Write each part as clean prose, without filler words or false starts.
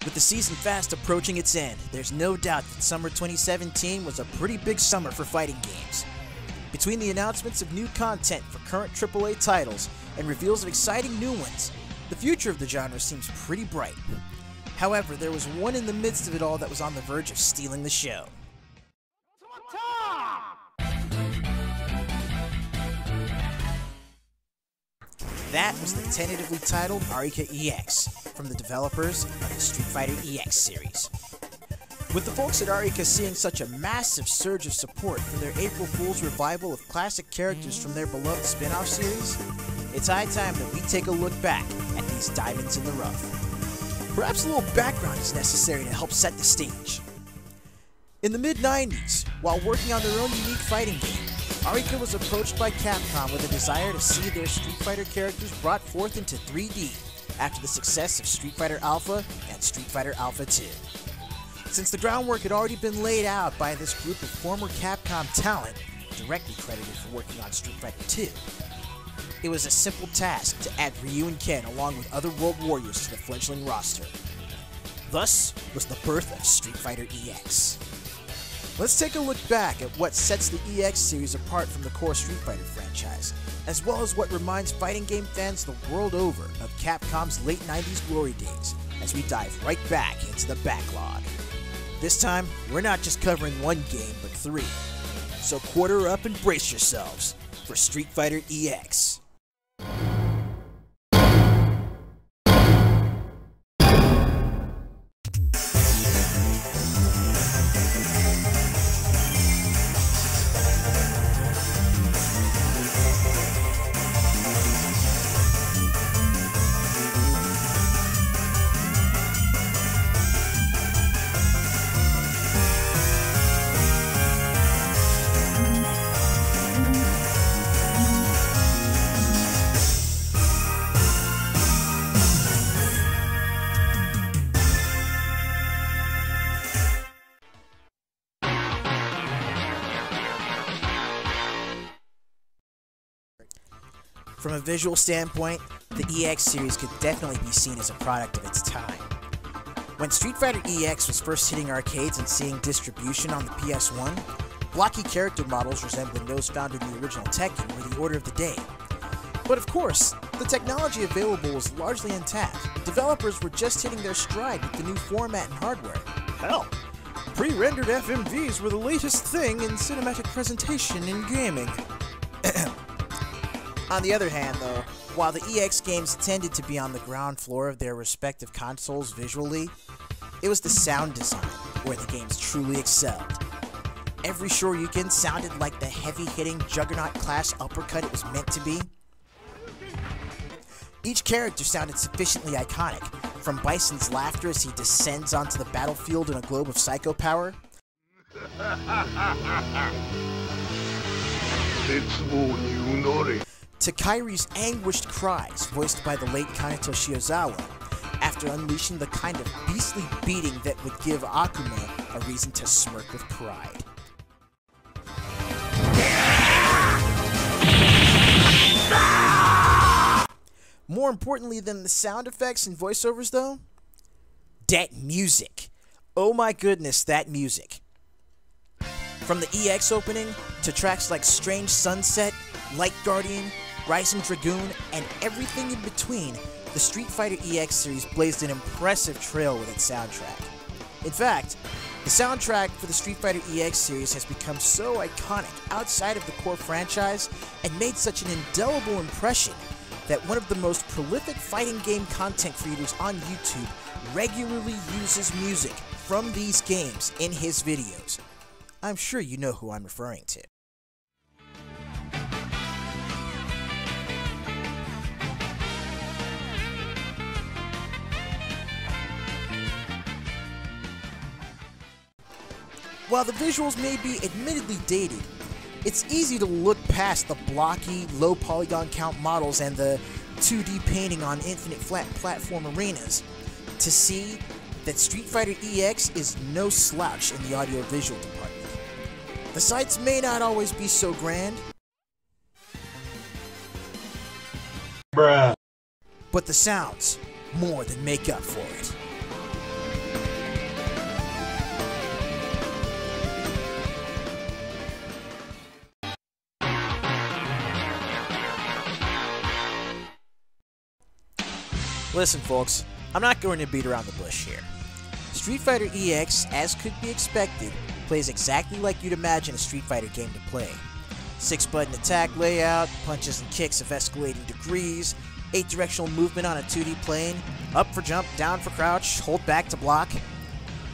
With the season fast approaching its end, there's no doubt that summer 2017 was a pretty big summer for fighting games. Between the announcements of new content for current AAA titles and reveals of exciting new ones, the future of the genre seems pretty bright. However, there was one in the midst of it all that was on the verge of stealing the show. That was the tentatively titled Arika EX, from the developers of the Street Fighter EX series. With the folks at Arika seeing such a massive surge of support for their April Fool's revival of classic characters from their beloved spin-off series, it's high time that we take a look back at these diamonds in the rough. Perhaps a little background is necessary to help set the stage. In the mid-90s, while working on their own unique fighting game, Arika was approached by Capcom with a desire to see their Street Fighter characters brought forth into 3D after the success of Street Fighter Alpha and Street Fighter Alpha 2. Since the groundwork had already been laid out by this group of former Capcom talent, directly credited for working on Street Fighter 2, it was a simple task to add Ryu and Ken along with other World Warriors to the fledgling roster. Thus was the birth of Street Fighter EX. Let's take a look back at what sets the EX series apart from the core Street Fighter franchise, as well as what reminds fighting game fans the world over of Capcom's late 90s glory days, as we dive right back into the backlog. This time, we're not just covering one game, but three. So quarter up and brace yourselves for Street Fighter EX. From a visual standpoint, the EX series could definitely be seen as a product of its time. When Street Fighter EX was first hitting arcades and seeing distribution on the PS1, blocky character models resembling those found in the original Tekken were the order of the day. But of course, the technology available was largely intact. Developers were just hitting their stride with the new format and hardware. Hell, pre-rendered FMVs were the latest thing in cinematic presentation in gaming. On the other hand, though, while the EX games tended to be on the ground floor of their respective consoles visually, it was the sound design where the games truly excelled. Every Shoryuken sounded like the heavy-hitting Juggernaut-class uppercut it was meant to be. Each character sounded sufficiently iconic, from Bison's laughter as he descends onto the battlefield in a globe of psycho power, to Kairi's anguished cries, voiced by the late Kaneto Shiozawa, after unleashing the kind of beastly beating that would give Akuma a reason to smirk with pride. More importantly than the sound effects and voiceovers, though, that music. Oh my goodness, that music. From the EX opening to tracks like Strange Sunset, Light Guardian, Rising Dragoon, and everything in between, the Street Fighter EX series blazed an impressive trail with its soundtrack. In fact, the soundtrack for the Street Fighter EX series has become so iconic outside of the core franchise and made such an indelible impression that one of the most prolific fighting game content creators on YouTube regularly uses music from these games in his videos. I'm sure you know who I'm referring to. While the visuals may be admittedly dated, it's easy to look past the blocky, low polygon count models and the 2D painting on infinite flat platform arenas to see that Street Fighter EX is no slouch in the audio-visual department. The sights may not always be so grand, but the sounds more than make up for it. Listen folks, I'm not going to beat around the bush here. Street Fighter EX, as could be expected, plays exactly like you'd imagine a Street Fighter game to play. 6-button attack layout, punches and kicks of escalating degrees, 8-directional movement on a 2D plane, up for jump, down for crouch, hold back to block.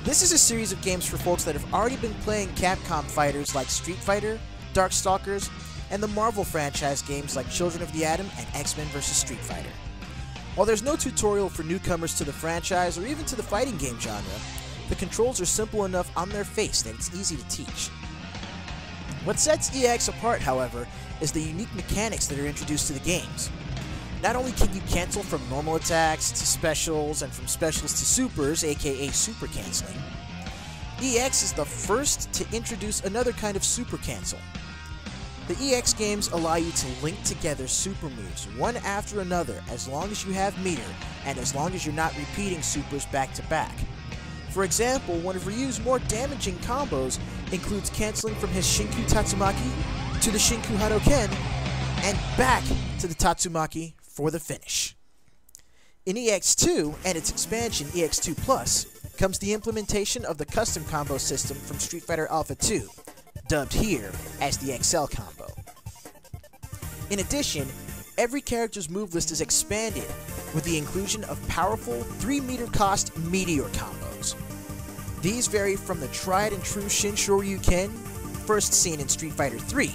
This is a series of games for folks that have already been playing Capcom fighters like Street Fighter, Darkstalkers, and the Marvel franchise games like Children of the Atom and X-Men vs. Street Fighter. While there's no tutorial for newcomers to the franchise or even to the fighting game genre, the controls are simple enough on their face that it's easy to teach. What sets EX apart, however, is the unique mechanics that are introduced to the games. Not only can you cancel from normal attacks to specials and from specials to supers, aka super canceling, EX is the first to introduce another kind of super cancel. The EX games allow you to link together super moves one after another as long as you have meter and as long as you're not repeating supers back to back. For example, one of Ryu's more damaging combos includes canceling from his Shinku Tatsumaki to the Shinku Hadoken and back to the Tatsumaki for the finish. In EX2 and its expansion EX2 Plus comes the implementation of the custom combo system from Street Fighter Alpha 2, dubbed here as the XL combo. In addition, every character's move list is expanded with the inclusion of powerful 3-meter cost meteor combos. These vary from the tried and true Shin Shoryuken, first seen in Street Fighter 3,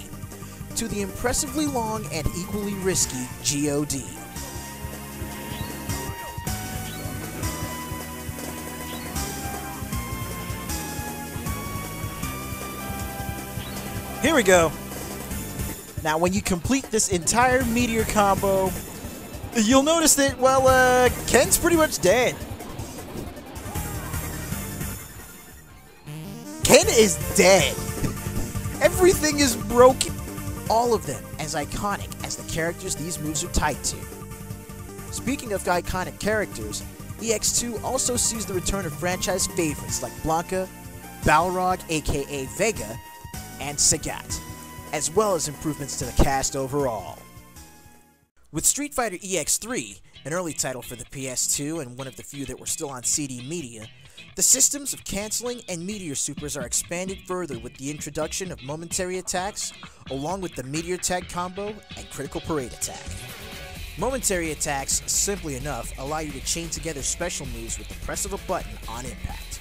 to the impressively long and equally risky GOD. Here we go. Now, when you complete this entire meteor combo, you'll notice that, well, Ken's pretty much dead. Ken is dead. Everything is broken. All of them as iconic as the characters these moves are tied to. Speaking of iconic characters, EX2 also sees the return of franchise favorites like Blanca, Balrog aka Vega, and Sagat, as well as improvements to the cast overall. With Street Fighter EX3, an early title for the PS2 and one of the few that were still on CD media, the systems of canceling and meteor supers are expanded further with the introduction of momentary attacks, along with the meteor tag combo and critical parade attack. Momentary attacks, simply enough, allow you to chain together special moves with the press of a button on impact.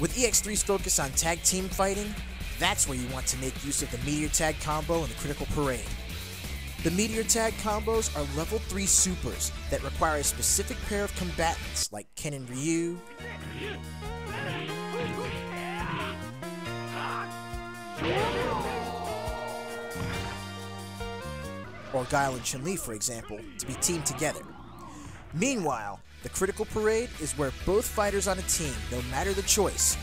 With EX3's focus on tag team fighting, that's where you want to make use of the meteor tag combo and the critical parade. The meteor tag combos are level 3 supers that require a specific pair of combatants like Ken and Ryu, or Guile and Chun-Li, for example, to be teamed together. Meanwhile, the critical parade is where both fighters on a team, no matter the choice,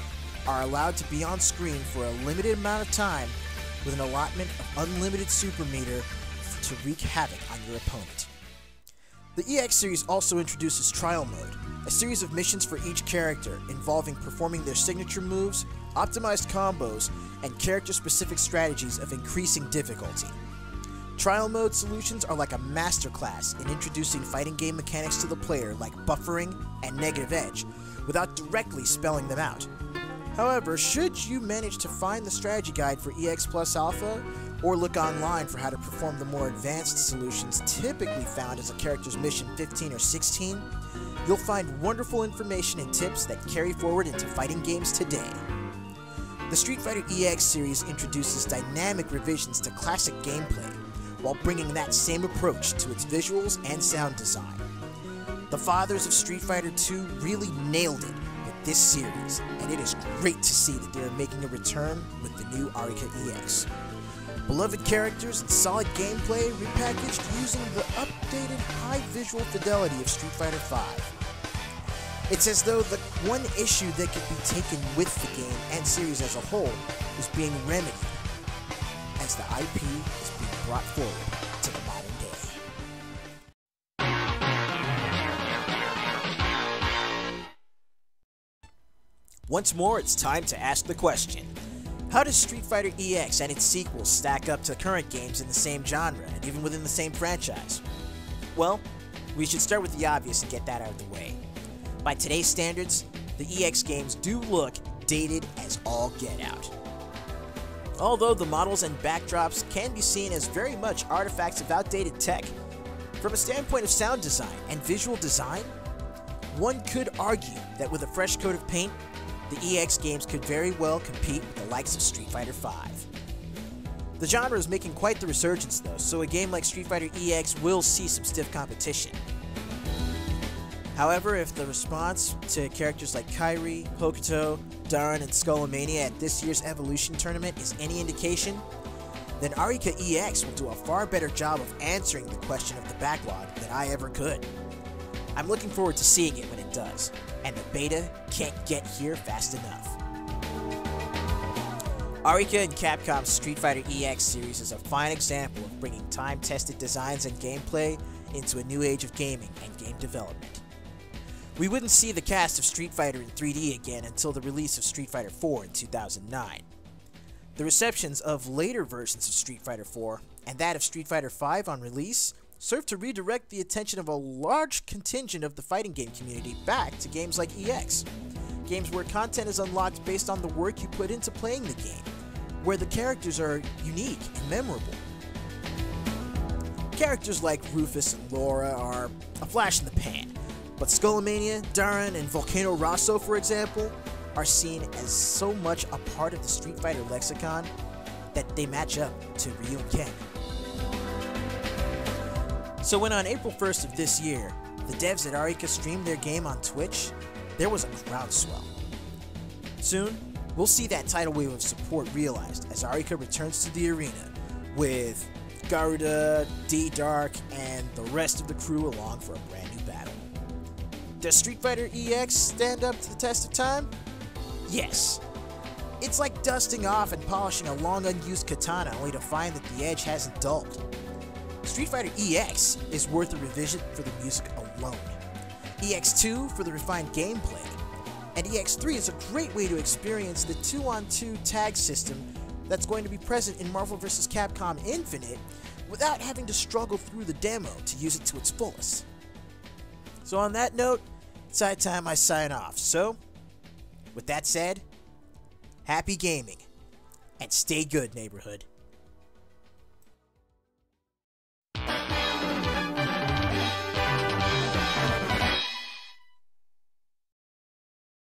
are allowed to be on screen for a limited amount of time with an allotment of unlimited super meter to wreak havoc on your opponent. The EX series also introduces Trial Mode, a series of missions for each character involving performing their signature moves, optimized combos, and character-specific strategies of increasing difficulty. Trial Mode solutions are like a masterclass in introducing fighting game mechanics to the player like buffering and negative edge, without directly spelling them out. However, should you manage to find the strategy guide for EX Plus Alpha, or look online for how to perform the more advanced solutions typically found as a character's mission 15 or 16, you'll find wonderful information and tips that carry forward into fighting games today. The Street Fighter EX series introduces dynamic revisions to classic gameplay, while bringing that same approach to its visuals and sound design. The fathers of Street Fighter II really nailed it with this series, and it is great to see that they are making a return with the new Arika EX. Beloved characters and solid gameplay repackaged using the updated high visual fidelity of Street Fighter V. It's as though the one issue that could be taken with the game and series as a whole is being remedied, as the IP is being brought forward to the modern day. Once more, it's time to ask the question. How does Street Fighter EX and its sequels stack up to current games in the same genre, and even within the same franchise? Well, We should start with the obvious and get that out of the way. By today's standards, the EX games do look dated as all get out. Although the models and backdrops can be seen as very much artifacts of outdated tech, from a standpoint of sound design and visual design, one could argue that with a fresh coat of paint, the EX games could very well compete with the likes of Street Fighter V. The genre is making quite the resurgence though, so a game like Street Fighter EX will see some stiff competition. However, if the response to characters like Kairi, Hokuto, Darin, and Skullomania at this year's Evolution tournament is any indication, then Arika EX will do a far better job of answering the question of the backlog than I ever could. I'm looking forward to seeing it when it does, and the beta can't get here fast enough. Arika and Capcom's Street Fighter EX series is a fine example of bringing time-tested designs and gameplay into a new age of gaming and game development. We wouldn't see the cast of Street Fighter in 3D again until the release of Street Fighter IV in 2009. The receptions of later versions of Street Fighter IV and that of Street Fighter V on release served to redirect the attention of a large contingent of the fighting game community back to games like EX. Games where content is unlocked based on the work you put into playing the game, where the characters are unique and memorable. Characters like Rufus and Laura are a flash in the pan, but Skullomania, Darin, and Volcano Rosso, for example, are seen as so much a part of the Street Fighter lexicon that they match up to Ryu and Ken. So when on April 1st of this year, the devs at Arika streamed their game on Twitch, there was a groundswell. Soon, we'll see that tidal wave of support realized as Arika returns to the arena with Garuda, D-Dark, and the rest of the crew along for a brand new battle. Does Street Fighter EX stand up to the test of time? Yes. It's like dusting off and polishing a long unused katana only to find that the edge hasn't dulled. Street Fighter EX is worth a revisit for the music alone. EX2 for the refined gameplay, and EX3 is a great way to experience the 2-on-2 tag system that's going to be present in Marvel vs. Capcom Infinite without having to struggle through the demo to use it to its fullest. So on that note, it's high time I sign off. So, with that said, happy gaming, and stay good, neighborhood.